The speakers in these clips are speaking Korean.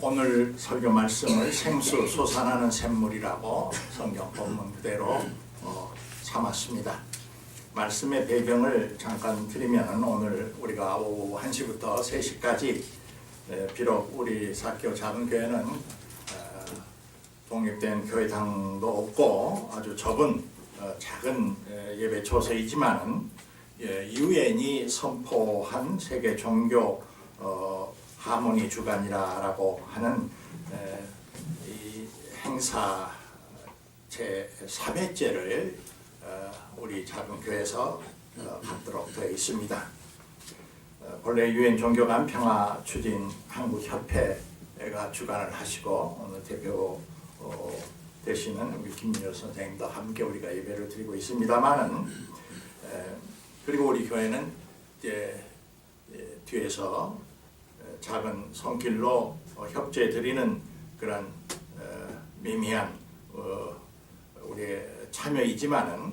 오늘 설교 말씀을 생수 솟아나는 샘물이라고 성경 본문 그대로 삼았습니다. 말씀의 배경을 잠깐 드리면 오늘 우리가 오후 1시부터 3시까지 비록 우리 사교 작은 교회는 독립된 교회당도 없고 아주 적은 작은 예배 초소이지만 유엔이 선포한 세계 종교 하모니 주간이라고 하는 이 행사 제 3회째를 우리 작은 교회에서 갖도록 되어 있습니다. 본래 유엔 종교간 평화 추진 한국 협회가 주관을 하시고 오늘 대표 되시는 우리 김민호 선생님도 함께 우리가 예배를 드리고 있습니다만은 그리고 우리 교회는 이제 뒤에서 작은 손길로 협조해 드리는 그런 미미한 우리의 참여이지만은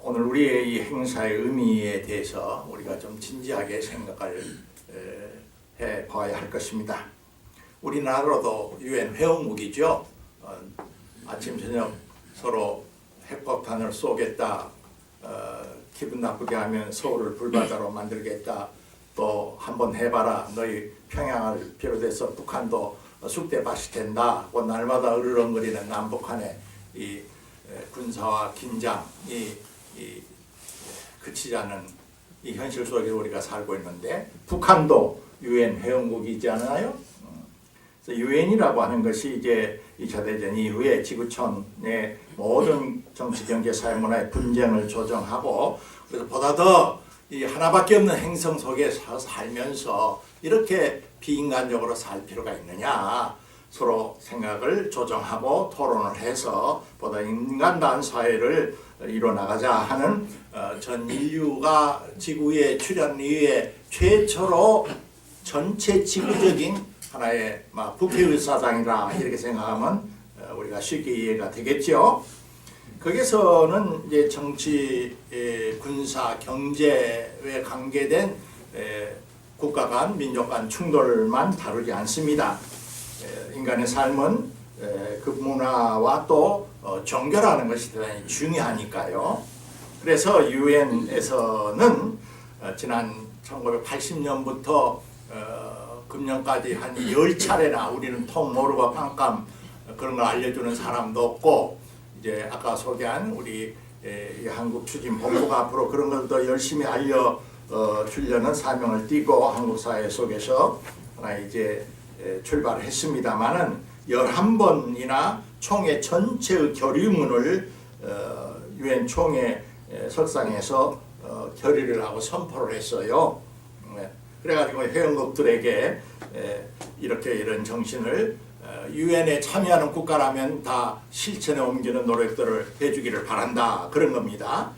오늘 우리의 이 행사의 의미에 대해서 우리가 좀 진지하게 생각을 해 봐야 할 것입니다. 우리나라로도 유엔 회원국이죠. 아침 저녁 서로 핵폭탄을 쏘겠다, 기분 나쁘게 하면 서울을 불바다로 만들겠다, 또 한번 해봐라, 너희 평양을 비롯해서 북한도 쑥대밭이 된다고 날마다 으르렁거리는 남북한의 이 군사와 긴장이 그치지 않는 이 현실 속에 우리가 살고 있는데 북한도 유엔 회원국이지 않나요? 그래서 유엔이라고 하는 것이 이제 2차 대전 이후에 지구촌의 모든 정치, 경제, 사회, 문화의 분쟁을 조정하고 그래서 보다 더 이 하나밖에 없는 행성 속에 살면서 이렇게 비인간적으로 살 필요가 있느냐, 서로 생각을 조정하고 토론을 해서 보다 인간다운 사회를 이뤄나가자 하는 전 인류가 지구에 출현 이후에 최초로 전체 지구적인 하나의 국회의사당이라 이렇게 생각하면 우리가 쉽게 이해가 되겠죠. 거기서는 이제 정치, 군사, 경제에 관계된 국가 간, 민족 간 충돌만 다루지 않습니다. 인간의 삶은 그 문화와 또 종교라는 것이 대단히 중요하니까요. 그래서 유엔에서는 지난 1980년부터 금년까지 한 10차례나 우리는 통 모르고 깜깜 그런 걸 알려주는 사람도 없고, 이제 아까 소개한 우리 한국 추진 본부가 앞으로 그런 것도 열심히 알려주려는 사명을 띠고 한국 사회 속에서 이제 출발을 했습니다만은 11번이나 총회 전체의 결의문을 유엔 총회 석상에서 결의를 하고 선포를 했어요. 그래가지고 회원국들에게 이렇게 이런 정신을 유엔에 참여하는 국가라면 다 실천에 옮기는 노력들을 해주기를 바란다, 그런 겁니다.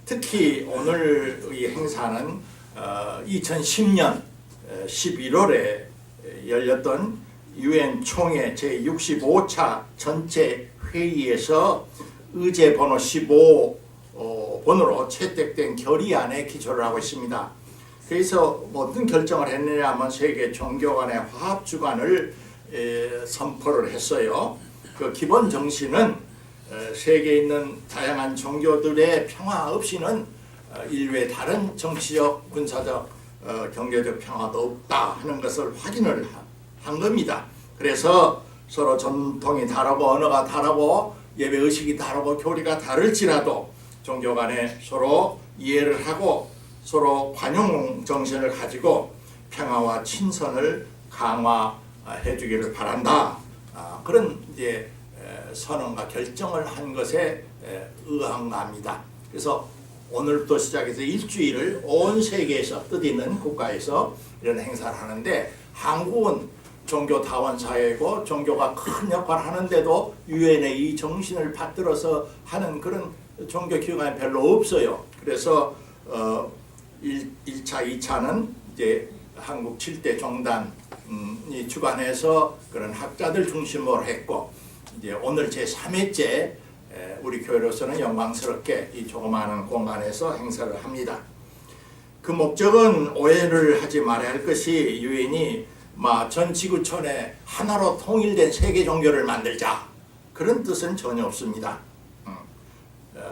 특히 오늘 이 행사는 2010년 11월에 열렸던 유엔 총회 제65차 전체 회의에서 의제 번호 15번으로 채택된 결의안에 기초를 하고 있습니다. 그래서 어떤 결정을 했느냐 하면 세계 종교 간의 화합 주간을 선포를 했어요. 그 기본 정신은 세계에 있는 다양한 종교들의 평화 없이는 인류의 다른 정치적, 군사적, 경제적 평화도 없다 하는 것을 확인을 한 겁니다. 그래서 서로 전통이 다르고 언어가 다르고 예배의식이 다르고 교리가 다를지라도 종교 간에 서로 이해를 하고 서로 관용 정신을 가지고 평화와 친선을 강화해 주기를 바란다. 그런 이제 선언과 결정을 한 것에 의항합니다. 그래서 오늘부터 시작해서 일주일을 온 세계에서 뜻있는 국가에서 이런 행사를 하는데, 한국은 종교 다원 사회이고 종교가 큰 역할을 하는데도 유엔의 이 정신을 받들어서 하는 그런 종교 기관이 별로 없어요. 그래서 1차, 2차는 이제 한국 7대 종단이 주관해서 그런 학자들 중심으로 했고, 이제 오늘 제 3회째 우리 교회로서는 영광스럽게 이 조그마한 공간에서 행사를 합니다. 그 목적은 오해를 하지 말아야 할 것이, 유엔이 전 지구촌에 하나로 통일된 세계 종교를 만들자, 그런 뜻은 전혀 없습니다.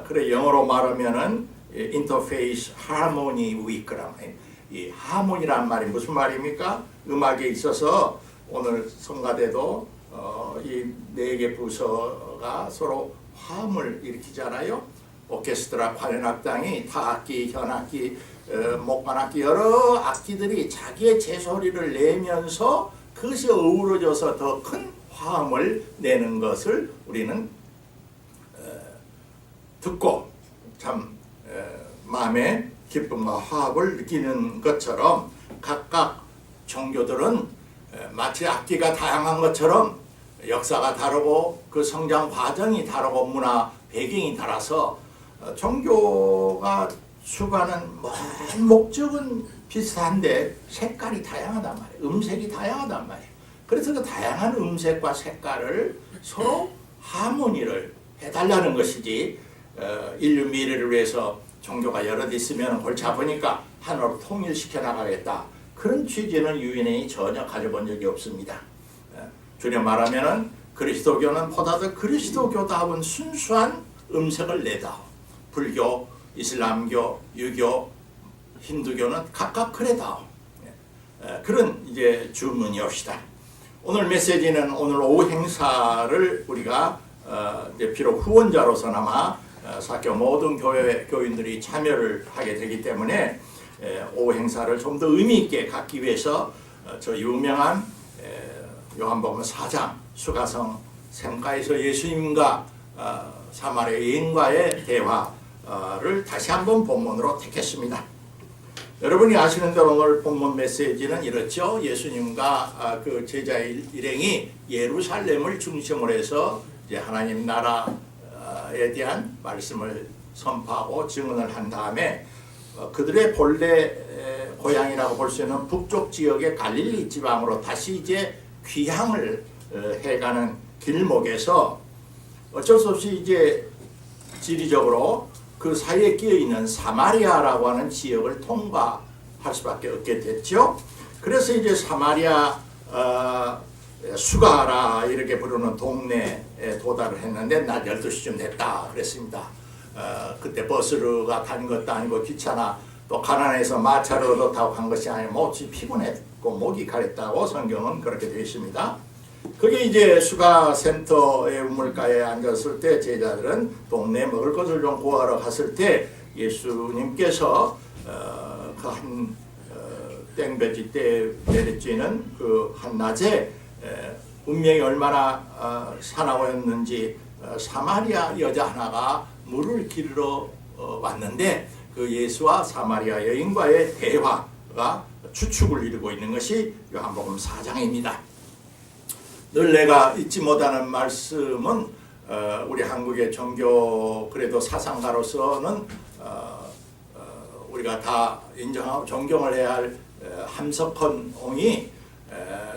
그래 영어로 말하면은 인터페이스 하모니 위크라. 이 하모니란 말이 무슨 말입니까? 음악에 있어서 오늘 성가대도 이 네 개 부서가 서로 화음을 일으키잖아요. 오케스트라, 관현악당이 타악기, 현악기, 목관악기 여러 악기들이 자기의 제소리를 내면서 그것이 어우러져서 더 큰 화음을 내는 것을 우리는 듣고 참 마음의 기쁨과 화합을 느끼는 것처럼, 각각 종교들은 마치 악기가 다양한 것처럼 역사가 다르고 그 성장 과정이 다르고 문화 배경이 달라서 종교가 추구하는 목적은 비슷한데 색깔이 다양하단 말이에요. 음색이 다양하단 말이에요. 그래서 그 다양한 음색과 색깔을 서로 하모니를 해달라는 것이지, 인류 미래를 위해서 종교가 여럿 있으면 골치 아프니까 하나로 통일시켜 나가겠다, 그런 취지는 유인이 전혀 가져본 적이 없습니다. 주님 말하면은 그리스도교는 보다 더 그리스도교다운 순수한 음색을 내다오. 불교, 이슬람교, 유교, 힌두교는 각각 그래다오. 그런 이제 주문이옵시다. 오늘 메시지는 오늘 오후 행사를 우리가 이제 비록 후원자로서나마 사교 모든 교회 교인들이 참여를 하게 되기 때문에 오후 행사를 좀 더 의미 있게 갖기 위해서 저 유명한 요한복음 4장 수가성 샘가에서 예수님과 사마리아 여인과의 대화를 다시 한번 본문으로 택했습니다. 여러분이 아시는 대로 오늘 본문 메시지는 이렇죠. 예수님과 그 제자 일행이 예루살렘을 중심으로 해서 이제 하나님 나라에 대한 말씀을 선포하고 증언을 한 다음에 그들의 본래 고향이라고 볼 수 있는 북쪽 지역의 갈릴리 지방으로 다시 이제 귀향을 해가는 길목에서 어쩔 수 없이 이제 지리적으로 그 사이에 끼어 있는 사마리아라고 하는 지역을 통과할 수밖에 없게 됐죠. 그래서 이제 사마리아 수가라 이렇게 부르는 동네에 도달을 했는데 낮 12시쯤 됐다 그랬습니다. 그때 버스가 간 것도 아니고 기차나 또 가난해서 마차를 얻어 타고 간 것이 아니고 몹시 피곤했고 목이 가랬다고 성경은 그렇게 되어 있습니다. 그게 이제 수가센터의 우물가에 앉았을 때 제자들은 동네에 먹을 것을 좀 구하러 갔을 때 예수님께서 그 한 땡볕이 때 내리쬐는 그 한낮에 운명이 얼마나 사나웠는지 사마리아 여자 하나가 물을 기르러 왔는데 그 예수와 사마리아 여인과의 대화가 추측을 이루고 있는 것이 요한복음 4장입니다. 늘 내가 잊지 못하는 말씀은 우리 한국의 종교 그래도 사상가로서는 우리가 다 인정하고 존경을 해야 할 함석헌 옹이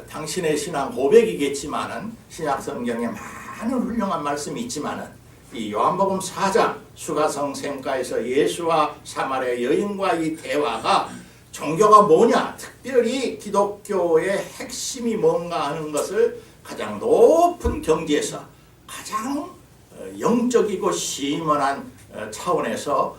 당신의 신앙 고백이겠지만은 신약 성경에 많은 훌륭한 말씀이 있지만은 이 요한복음 4장 수가성 샘가에서 예수와 사마리아 여인과 이 대화가 종교가 뭐냐, 특별히 기독교의 핵심이 뭔가 하는 것을 가장 높은 경지에서 가장 영적이고 시원한 차원에서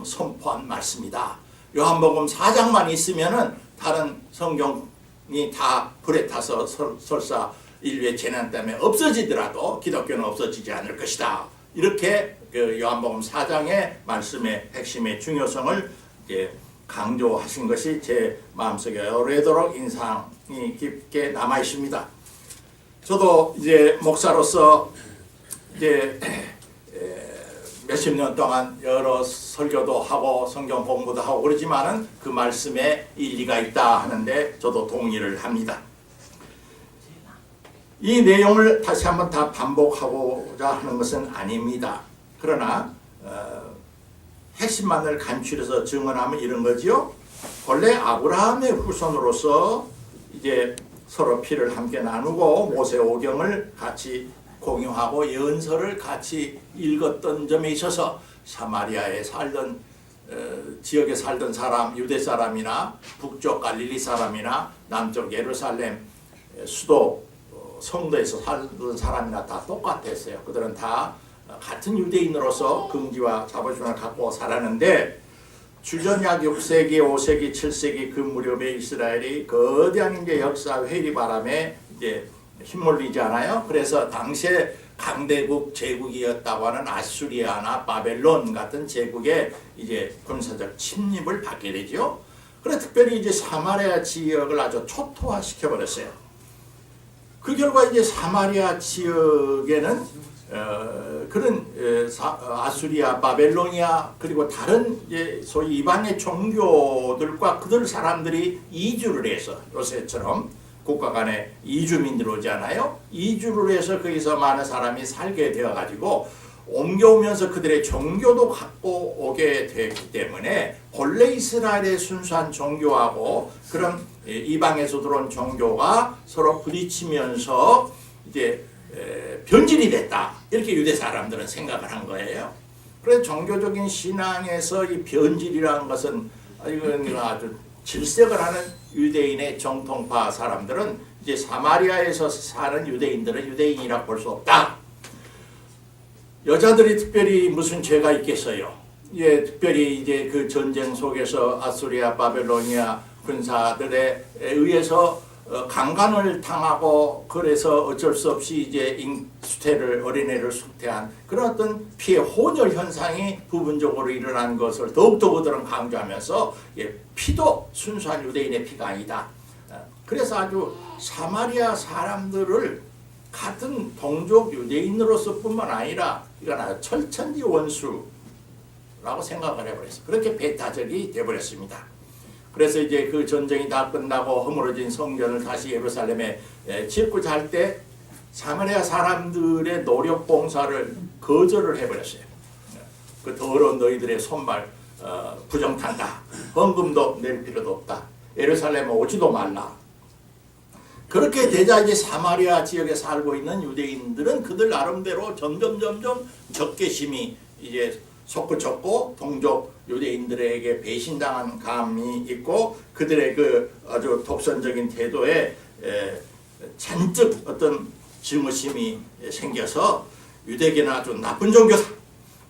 선포한 말씀이다. 요한복음 4장만 있으면은 다른 성경이 다 불에 타서 설사 인류의 재난 때문에 없어지더라도 기독교는 없어지지 않을 것이다. 이렇게 그 요한복음 4장의 말씀의 핵심의 중요성을 이제 강조하신 것이 제 마음속에 오래도록 인상이 깊게 남아 있습니다. 저도 이제 목사로서 이제 몇십 년 동안 여러 설교도 하고 성경 공부도 하고 그러지만은 그 말씀에 일리가 있다 하는데 저도 동의를 합니다. 이 내용을 다시 한번 다 반복하고자 하는 것은 아닙니다. 그러나 핵심만을 간추려서 증언하면 이런 거지요. 본래 아브라함의 후손으로서 이제 서로 피를 함께 나누고 모세 오경을 같이 공유하고 연설을 같이 읽었던 점에 있어서 사마리아에 살던 지역에 살던 사람, 유대 사람이나 북쪽 갈릴리 사람이나 남쪽 예루살렘 수도 성도에서 살던 사람이나 다 똑같았어요. 그들은 다 같은 유대인으로서 긍지와 자부심을 갖고 살았는데 주전약 6세기, 5세기, 7세기 그 무렵에 이스라엘이 거대한 이제 역사 회리 바람에 이제 휘몰리지 않아요. 그래서 당시에 강대국 제국이었다고 하는 아수리아나 바벨론 같은 제국의 이제 군사적 침입을 받게 되죠. 그래 특별히 이제 사마리아 지역을 아주 초토화시켜 버렸어요. 그 결과 이제 사마리아 지역에는 그런 아수리아, 바벨로니아 그리고 다른 이제 소위 이방의 종교들과 그들 사람들이 이주를 해서 요새처럼 국가 간에 이주민들 오잖아요. 이주를 해서 거기서 많은 사람이 살게 되어가지고 옮겨오면서 그들의 종교도 갖고 오게 됐기 때문에 본래 이스라엘의 순수한 종교하고 그런 이방에서 들어온 종교가 서로 부딪히면서 이제 변질이 됐다. 이렇게 유대 사람들은 생각을 한 거예요. 그래서 종교적인 신앙에서 이 변질이라는 것은 이건 아주 질색을 하는 유대인의 정통파 사람들은 이제 사마리아에서 사는 유대인들은 유대인이라 볼 수 없다. 여자들이 특별히 무슨 죄가 있겠어요? 예, 특별히 이제 그 전쟁 속에서 아수리아, 바벨로니아 군사들에 의해서 강간을 당하고 그래서 어쩔 수 없이 이제 어린애를 숙태한 그런 어떤 피해 혼혈 현상이 부분적으로 일어난 것을 더욱더 그들은 강조하면서 피도 순수한 유대인의 피가 아니다. 그래서 아주 사마리아 사람들을 같은 동족 유대인으로서 뿐만 아니라 이건 아주 철천지 원수라고 생각을 해버렸어요. 그렇게 배타적이 되어버렸습니다. 그래서 이제 그 전쟁이 다 끝나고 허물어진 성전을 다시 예루살렘에 짓고자 할 때 사마리아 사람들의 노력 봉사를 거절을 해버렸어요. 그 더러운 너희들의 손발 부정탄다. 헌금도 낼 필요도 없다. 예루살렘에 오지도 말라. 그렇게 되자 이제 사마리아 지역에 살고 있는 유대인들은 그들 나름대로 점점 적개심이 이제 솟구쳤고 동족 유대인들에게 배신당한 감이 있고 그들의 그 아주 독선적인 태도에 잔뜩 어떤 증오심이 생겨서 유대계는 아주 나쁜 종교다.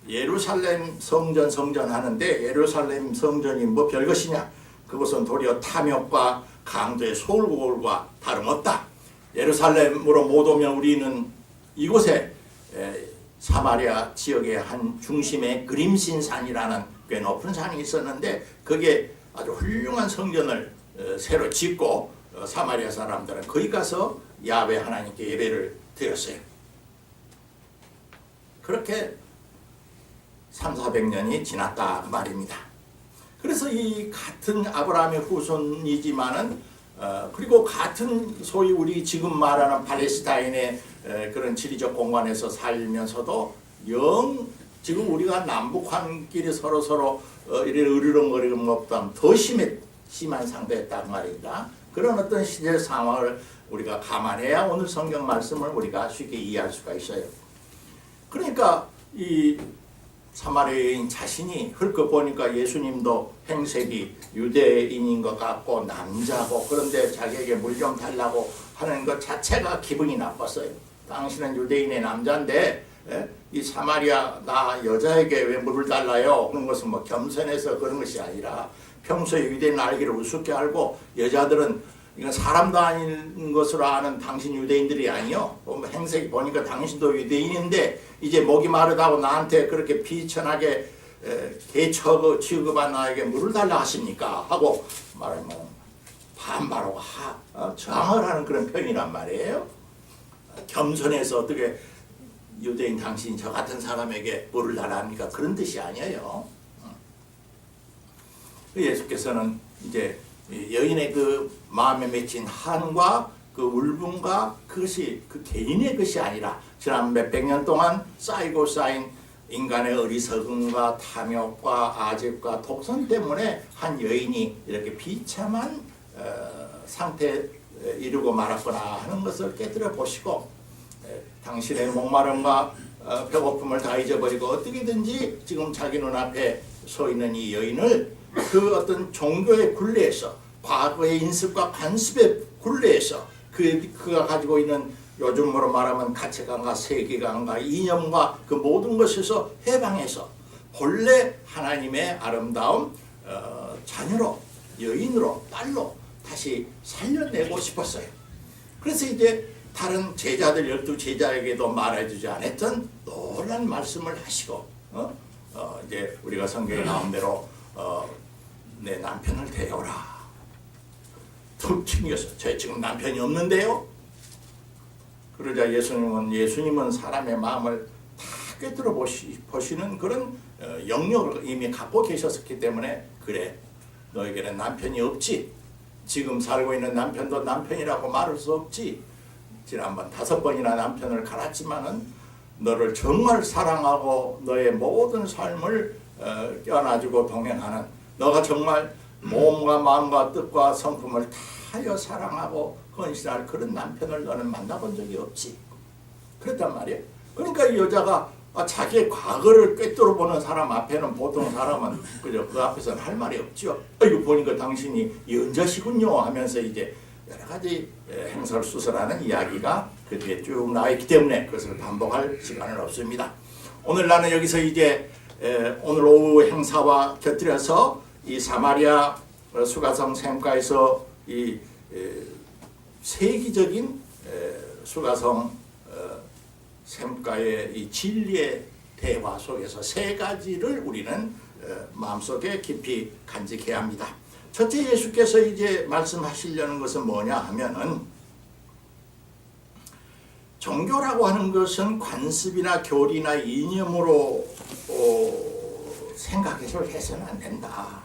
예루살렘 성전 하는데 예루살렘 성전이 뭐 별것이냐. 그것은 도리어 탐욕과 강도의 소울고울과 다름없다. 예루살렘으로 못 오면 우리는 이곳에 사마리아 지역의 한 중심에 그림신산이라는 꽤 높은 산이 있었는데 거기에 아주 훌륭한 성전을 새로 짓고 사마리아 사람들은 거기 가서 야훼 하나님께 예배를 드렸어요. 그렇게 300~400년이 지났다 말입니다. 그래서 이 같은 아브라함의 후손이지만은 그리고 같은 소위 우리 지금 말하는 팔레스타인의 그런 지리적 공간에서 살면서도 지금 우리가 남북한끼리 서로 이래 으르렁거리는 것보다 더 심한 상태였단 말입니다. 그런 어떤 시대 상황을 우리가 감안해야 오늘 성경 말씀을 우리가 쉽게 이해할 수가 있어요. 그러니까 이 사마리아인 자신이 헐끗 보니까 예수님도 행색이 유대인인 것 같고 남자고 그런데 자기에게 물 좀 달라고 하는 것 자체가 기분이 나빴어요. 당신은 유대인의 남자인데 이 사마리아 나 여자에게 왜 물을 달라요? 그런 것은 뭐 겸손해서 그런 것이 아니라 평소에 유대인 알기를 우습게 알고 여자들은 이건 사람도 아닌 것으로 아는 당신 유대인들이 아니요. 행색이 보니까 당신도 유대인인데 이제 목이 마르다고 나한테 그렇게 비천하게 개 취급한 나에게 물을 달라 하십니까? 하고 말하면 반발하고 저항을 하는 그런 표현이란 말이에요. 겸손해서 어떻게 유대인 당신 저 같은 사람에게 물을 달라 합니까? 그런 뜻이 아니에요. 예수께서는 이제 여인의 그 마음에 맺힌 한과 그 울분과 그것이 그 개인의 것이 아니라 지난 몇백 년 동안 쌓인 인간의 어리석음과 탐욕과 아집과 독선 때문에 한 여인이 이렇게 비참한 상태에 이르고 말았구나 하는 것을 깨뜨려 보시고 당신의 목마름과 배고픔을 다 잊어버리고 어떻게든지 지금 자기 눈앞에 서 있는 이 여인을 그 어떤 종교의 굴레에서, 과거의 인습과 관습의 굴레에서 그가 가지고 있는 요즘으로 말하면 가치관과 세계관과 이념과 그 모든 것에서 해방해서 본래 하나님의 아름다운 자녀로, 여인으로, 딸로 다시 살려내고 싶었어요. 그래서 이제 다른 제자들 12제자에게도 말해주지 않았던 놀란 말씀을 하시고 이제 우리가 성경에 나온 대로 내 남편을 데려오라. 툭 튕겨서 저 지금 남편이 없는데요. 그러자 예수님은 사람의 마음을 다 꿰뚫어 보시는 그런 영역을 이미 갖고 계셨기 때문에 그래, 너에게는 남편이 없지. 지금 살고 있는 남편도 남편이라고 말할 수 없지. 지난번 5번이나 남편을 갈았지만은 너를 정말 사랑하고 너의 모든 삶을 껴안아주고 동행하는, 너가 정말 몸과 마음과 뜻과 성품을 다하여 사랑하고 헌신할 그런 남편을 너는 만나본 적이 없지. 그랬단 말이에요. 그러니까 이 여자가 자기의 과거를 꿰뚫어 보는 사람 앞에는 보통 사람은 그저 그 앞에서는 할 말이 없죠. 이거 보니까 당신이 연자시군요 하면서 이제 여러 가지 행설수설하는 이야기가 그 뒤에 쭉 나와 있기 때문에 그것을 반복할 시간은 없습니다. 오늘 나는 여기서 이제 오늘 오후 행사와 곁들여서 이 사마리아 수가성 샘가에서 이 세기적인 수가성 샘가의 이 진리의 대화 속에서 3가지를 우리는 마음속에 깊이 간직해야 합니다. 첫째, 예수께서 이제 말씀하시려는 것은 뭐냐 하면은, 종교라고 하는 것은 관습이나 교리나 이념으로 생각해서는 안 된다.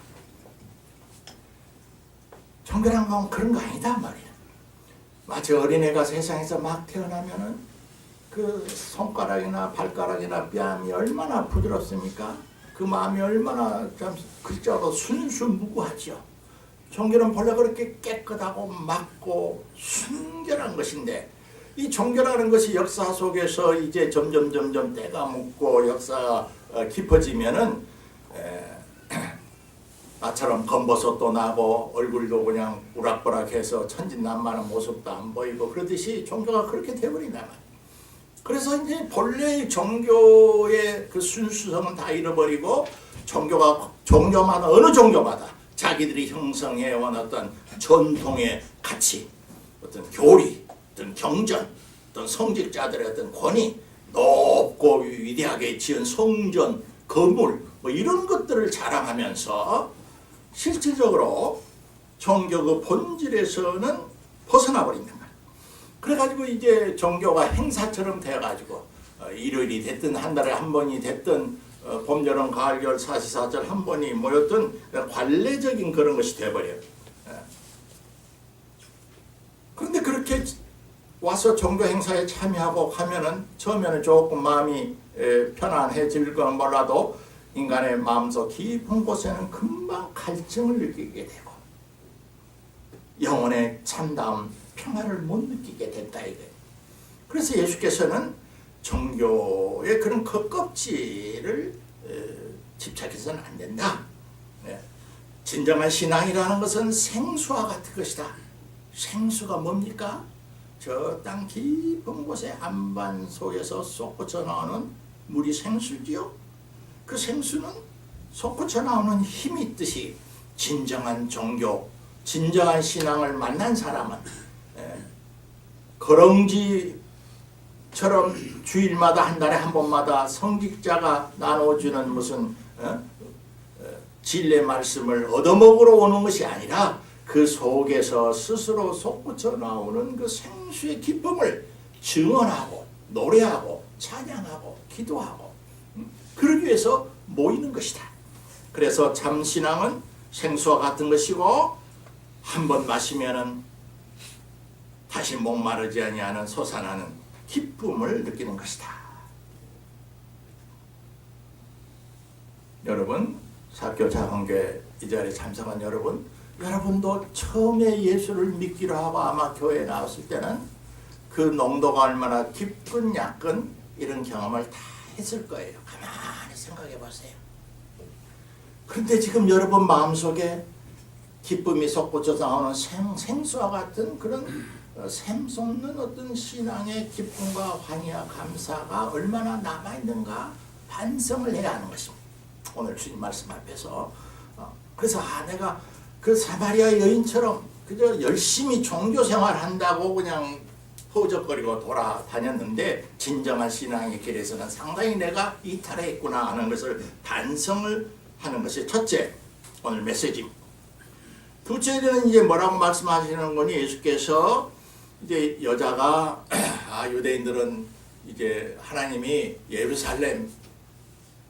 종교란 건 그런 거 아니다 말이야. 마치 어린애가 세상에서 막 태어나면은 그 손가락이나 발가락이나 뺨이 얼마나 부드럽습니까? 그 마음이 얼마나 참 글자로 순수무구하죠. 종교는 본래 그렇게 깨끗하고 맑고 순결한 것인데, 이 종교라는 것이 역사 속에서 이제 점점 때가 묻고 역사가 깊어지면은 나처럼 검버섯도 나고 얼굴도 그냥 우락부락해서 천진난만한 모습도 안 보이고 그러듯이 종교가 그렇게 돼버린단 말이에요. 그래서 이제 본래 종교의 그 순수성은 다 잃어버리고 종교마다 어느 종교마다 자기들이 형성해온 어떤 전통의 가치, 어떤 교리, 어떤 경전, 어떤 성직자들의 어떤 권위, 높고 위대하게 지은 성전, 건물 뭐 이런 것들을 자랑하면서 실질적으로 종교 그 본질에서는 벗어나 버린단 말이에요. 그래가지고 이제 종교가 행사처럼 돼가지고 일요일이 됐든 한 달에 한 번이 됐든 봄, 여름, 가을, 겨울, 사시사철 한 번이 모였던 관례적인 그런 것이 돼버려요. 그런데 그렇게 와서 종교 행사에 참여하고 하면은 처음에는 조금 마음이 편안해질 건 몰라도 인간의 마음속 깊은 곳에는 금방 갈증을 느끼게 되고 영혼의 참다운 평화를 못 느끼게 된다 이거예요. 그래서 예수께서는 종교의 그런 겉껍질을 집착해서는 안 된다. 진정한 신앙이라는 것은 생수와 같은 것이다. 생수가 뭡니까? 저 땅 깊은 곳에 안반 속에서 솟구쳐 나오는 물이 생수지요. 그 생수는 솟구쳐 나오는 힘이 있듯이 진정한 종교, 진정한 신앙을 만난 사람은 거렁지처럼 주일마다 한 달에 한 번마다 성직자가 나눠주는 무슨 진리의 말씀을 얻어먹으러 오는 것이 아니라 그 속에서 스스로 솟구쳐 나오는 그 생수의 기쁨을 증언하고 노래하고 찬양하고 기도하고 그러기 위해서 모이는 것이다. 그래서 참 신앙은 생수와 같은 것이고 한 번 마시면은 다시 목마르지 아니하는 솟아나는 기쁨을 느끼는 것이다. 여러분, 사교 자원교회 이 자리에 참석한 여러분도 처음에 예수를 믿기로 하고 아마 교회에 나왔을 때는 그 농도가 얼마나 깊건 얕건 이런 경험을 다 했을 거예요. 가만히 생각해 보세요. 그런데 지금 여러분 마음속에 기쁨이 솟구쳐 나오는 생수와 같은 그런 샘솟는 어떤 신앙의 기쁨과 환희와 감사가 얼마나 남아있는가 반성을 해야 하는 것입니다. 오늘 주님 말씀 앞에서 그래서 내가 그 사마리아 여인처럼 그저 열심히 종교생활 한다고 그냥 허우적거리고 돌아다녔는데 진정한 신앙의 길에서는 상당히 내가 이탈했구나 하는 것을 반성을 하는 것이 첫째 오늘 메시지입니다. 둘째는 이제 뭐라고 말씀하시는 거니 예수께서 이제 여자가 유대인들은 이제 하나님이 예루살렘이라고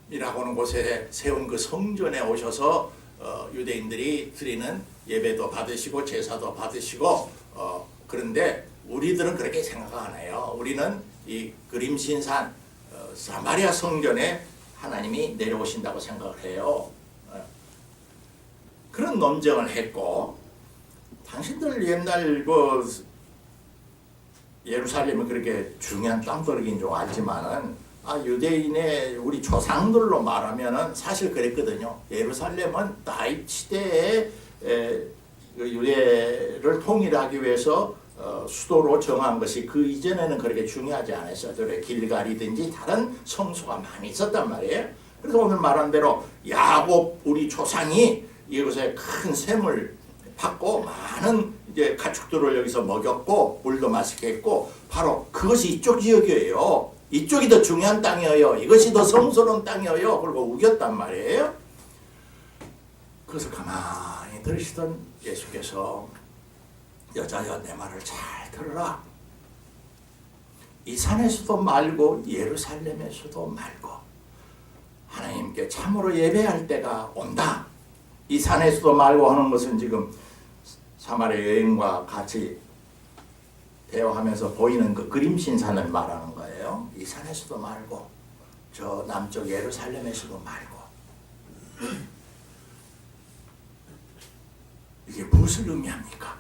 하는 곳에 세운 그 성전에 오셔서 유대인들이 드리는 예배도 받으시고 제사도 받으시고 그런데 우리들은 그렇게 생각 안 해요. 우리는 이 그림신산 사마리아 성전에 하나님이 내려오신다고 생각을 해요. 그런 논쟁을 했고 당신들 옛날 예루살렘이 그렇게 중요한 땅덩어리인 줄 알지만은 유대인의 우리 조상들로 말하면은 사실 그랬거든요. 예루살렘은 다윗 시대에 유대를 통일하기 위해서 수도로 정한 것이 그 이전에는 그렇게 중요하지 않았어요. 길갈이든지 다른 성소가 많이 있었단 말이에요. 그래서 오늘 말한 대로 야곱 우리 조상이 이곳에 큰 샘을 받고 많은 이제 가축들을 여기서 먹였고 물도 맛있게 했고 바로 그것이 이쪽 지역이에요. 이쪽이 더 중요한 땅이에요. 이것이 더 성스러운 땅이에요. 그리고 우겼단 말이에요. 그래서 가만히 들으시던 예수께서 여자여 내 말을 잘 들으라. 이 산에서도 말고 예루살렘에서도 말고 하나님께 참으로 예배할 때가 온다. 이 산에서도 말고 하는 것은 지금 사마리아 여인과 같이 대화하면서 보이는 그 그림신산을 말하는 거예요. 이 산에서도 말고 저 남쪽 예루살렘에서도 말고 이게 무엇을 의미합니까?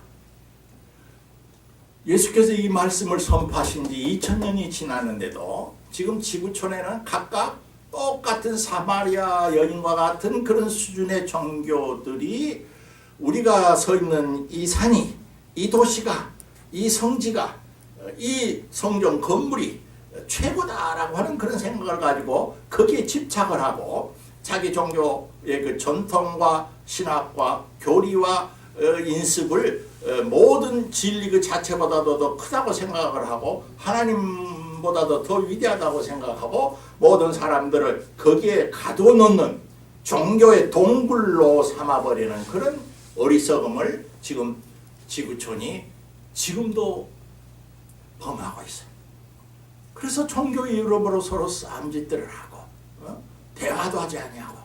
예수께서 이 말씀을 선포하신 지 2000년이 지났는데도 지금 지구촌에는 각각 똑같은 사마리아 여인과 같은 그런 수준의 종교들이 우리가 서 있는 이 산이, 이 도시가, 이 성지가, 이 성전 건물이 최고다라고 하는 그런 생각을 가지고 거기에 집착을 하고 자기 종교의 그 전통과 신학과 교리와 인습을 모든 진리 그 자체보다도 더 크다고 생각을 하고 하나님보다도 더 위대하다고 생각하고 모든 사람들을 거기에 가두어 놓는 종교의 동굴로 삼아버리는 그런 어리석음을 지금 지구촌이 지금도 범하고 있어요. 그래서 종교 이름으로 서로 싸움짓들을 하고 대화도 하지 아니하고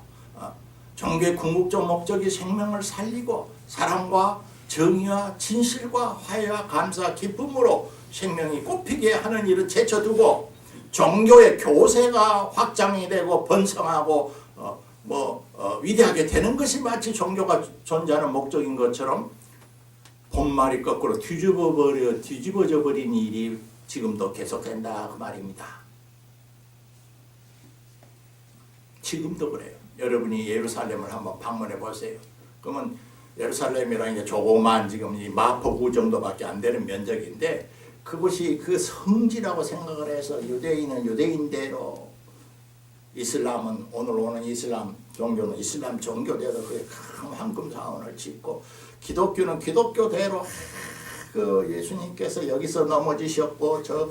종교의 궁극적 목적이 생명을 살리고 사랑과 정의와 진실과 화해와 감사 기쁨으로 생명이 꽃피게 하는 일을 제쳐두고 종교의 교세가 확장이 되고 번성하고 위대하게 되는 것이 마치 종교가 존재하는 목적인 것처럼 본말이 거꾸로 뒤집어져 버린 일이 지금도 계속된다 그 말입니다. 지금도 그래요. 여러분이 예루살렘을 한번 방문해 보세요. 그러면 예루살렘이랑 이제 조그만 지금 이 마포구 정도밖에 안 되는 면적인데 그것이 그 성지라고 생각을 해서 유대인은 유대인대로 이슬람은 오늘 오는 이슬람 종교는 이슬람 종교대로 그 큰 황금 사원을 짓고 기독교는 기독교대로 그 예수님께서 여기서 넘어지셨고 저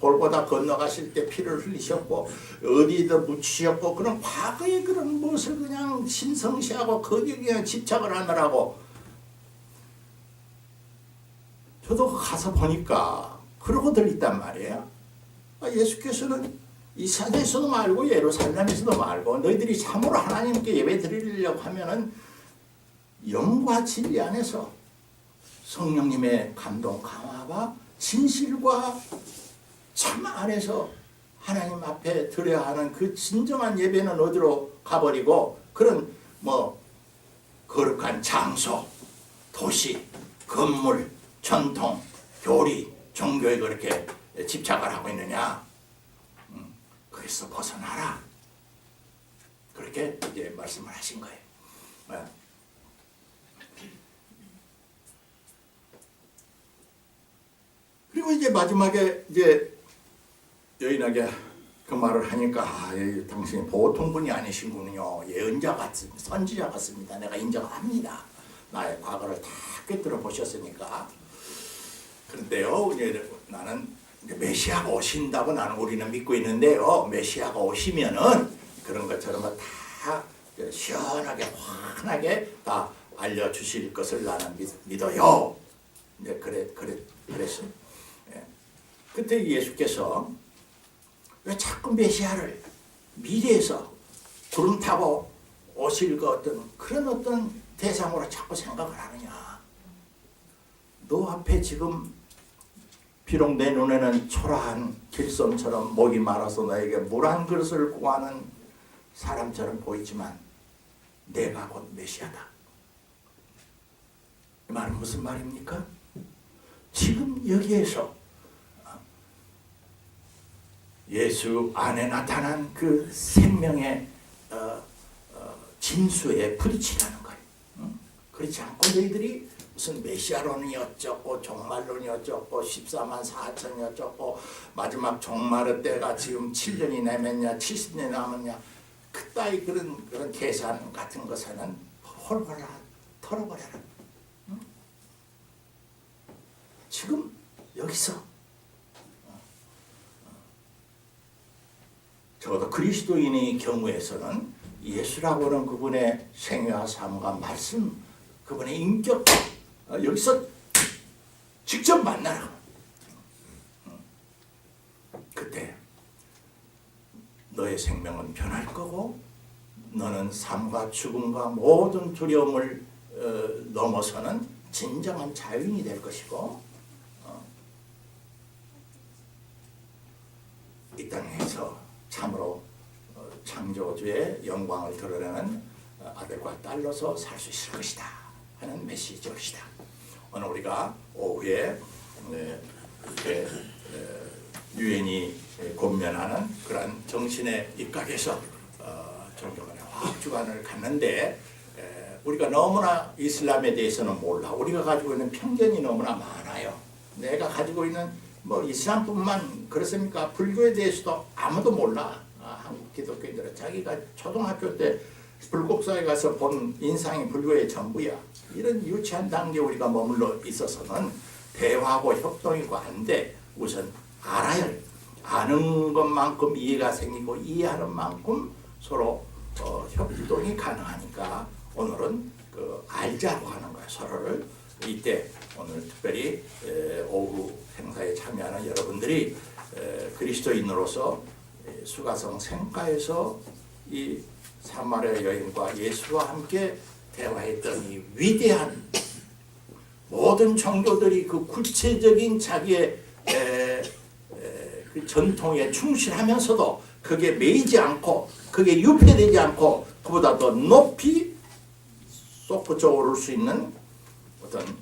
골고다 건너가실 때 피를 흘리셨고 어디도 묻히셨고 그런 과거의 그런 무엇을 그냥 신성시하고 거기에 그냥 집착을 하느라고 저도 가서 보니까 그러고들 있단 말이에요. 예수께서는 이 산에서도 말고 예루살렘에서도 말고 너희들이 참으로 하나님께 예배 드리려고 하면은 영과 진리 안에서 성령님의 감동 강화와 진실과 참 안에서 하나님 앞에 드려야 하는 그 진정한 예배는 어디로 가버리고 그런 거룩한 장소, 도시, 건물, 전통, 교리, 종교에 그렇게 집착을 하고 있느냐. 거기서 벗어나라. 그렇게 이제 말씀을 하신 거예요. 그리고 이제 마지막에 이제 여인에게 그 말을 하니까 당신이 보통 분이 아니신군요. 예언자 같습니다. 선지자 같습니다. 내가 인정합니다. 나의 과거를 다 꿰뚫어 보셨으니까. 그런데요, 이제 나는 이제 메시아가 오신다고 우리는 믿고 있는데요. 메시아가 오시면은 그런 것처럼 다 시원하게 환하게 다 알려주실 것을 나는 믿어요. 이제 그랬어요. 예. 그때 예수께서 왜 자꾸 메시아를 미래에서 구름 타고 오실 그런 어떤 대상으로 자꾸 생각을 하느냐. 너 앞에 지금 비록 내 눈에는 초라한 길섬처럼 목이 마라서 너에게 물 한 그릇을 구하는 사람처럼 보이지만 내가 곧 메시아다. 이 말은 무슨 말입니까? 지금 여기에서 예수 안에 나타난 그 생명의 진수에 부딪히라는 거예요. 그렇지 않고 너희들이 무슨 메시아론이 어쩌고 종말론이 어쩌고 14만 4천이 어쩌고 마지막 종말의 때가 지금 7년이 남았냐 70년이 남았냐 그따위 그런 계산 같은 것에는 홀홀 털어버려라. 지금 여기서 적어도 그리스도인의 경우에서는 예수라고 하는 그분의 생애와 삶과 말씀, 그분의 인격 여기서 직접 만나라. 그때 너의 생명은 변할 거고 너는 삶과 죽음과 모든 두려움을 넘어서는 진정한 자유인이 될 것이고 이 땅에서 참으로 창조주의 영광을 드러내는 아들과 딸로서 살 수 있을 것이다 하는 메시지입니다. 오늘 우리가 오후에 유엔이 권면하는 그런 정신의 입각에서 종교간의 화합주간을 갖는데 우리가 너무나 이슬람에 대해서는 몰라. 우리가 가지고 있는 편견이 너무나 많아요. 내가 가지고 있는 이슬람뿐만 그렇습니까? 불교에 대해서도 아무도 몰라. 한국 기독교인들은 자기가 초등학교 때 불국사에 가서 본 인상이 불교의 전부야. 이런 유치한 단계에 우리가 머물러 있어서는 대화하고 협동이고 안 돼. 우선 알아야 해. 아는 것만큼 이해가 생기고 이해하는 만큼 서로 협동이 가능하니까 오늘은 알자고 하는 거야. 서로를. 이때 오늘 특별히 오후 행사에 참여하는 여러분들이 그리스도인으로서 수가성 생가에서 이 사마리아 여인과 예수와 함께 대화했던 이 위대한 모든 종교들이 그 구체적인 자기의 그 전통에 충실하면서도 그게 매이지 않고 그게 유폐되지 않고 그보다 더 높이 솟구쳐 오를 수 있는 어떤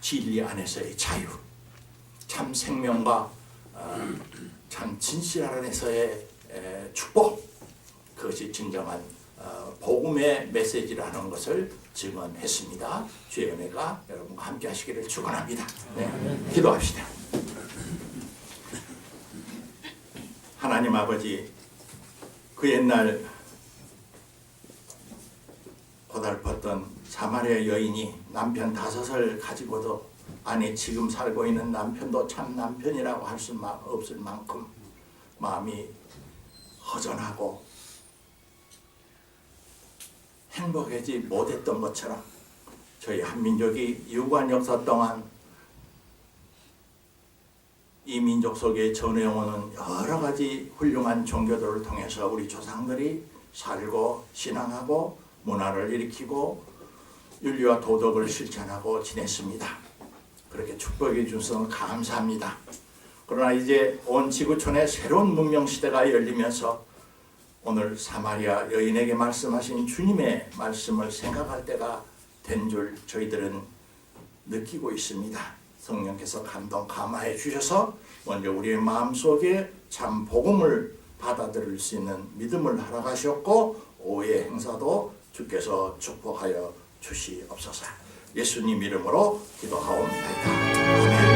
진리 안에서의 자유, 참 생명과 참 진실 안에서의 축복, 그것이 진정한 복음의 메시지라는 것을 증언했습니다. 주의 은혜가 여러분과 함께 하시기를 축원합니다. 네, 기도합시다. 하나님 아버지, 그 옛날 고달팠던 사마리아 여인이 남편 5을 가지고도 아니 지금 살고 있는 남편도 참 남편이라고 할 수 없을 만큼 마음이 허전하고 행복하지 못했던 것처럼 저희 한민족이 유구한 역사 동안 이 민족 속에 전해오는 여러 가지 훌륭한 종교들을 통해서 우리 조상들이 살고 신앙하고 문화를 일으키고 윤리와 도덕을 실천하고 지냈습니다. 그렇게 축복해 주셔서 감사합니다. 그러나 이제 온 지구촌에 새로운 문명 시대가 열리면서 오늘 사마리아 여인에게 말씀하신 주님의 말씀을 생각할 때가 된 줄 저희들은 느끼고 있습니다. 성령께서 감동 감화해 주셔서 먼저 우리의 마음속에 참 복음을 받아들일 수 있는 믿음을 허락하셨고 오후의 행사도 주께서 축복하여 주시옵소서. 예수님 이름으로 기도하옵나이다. 아멘.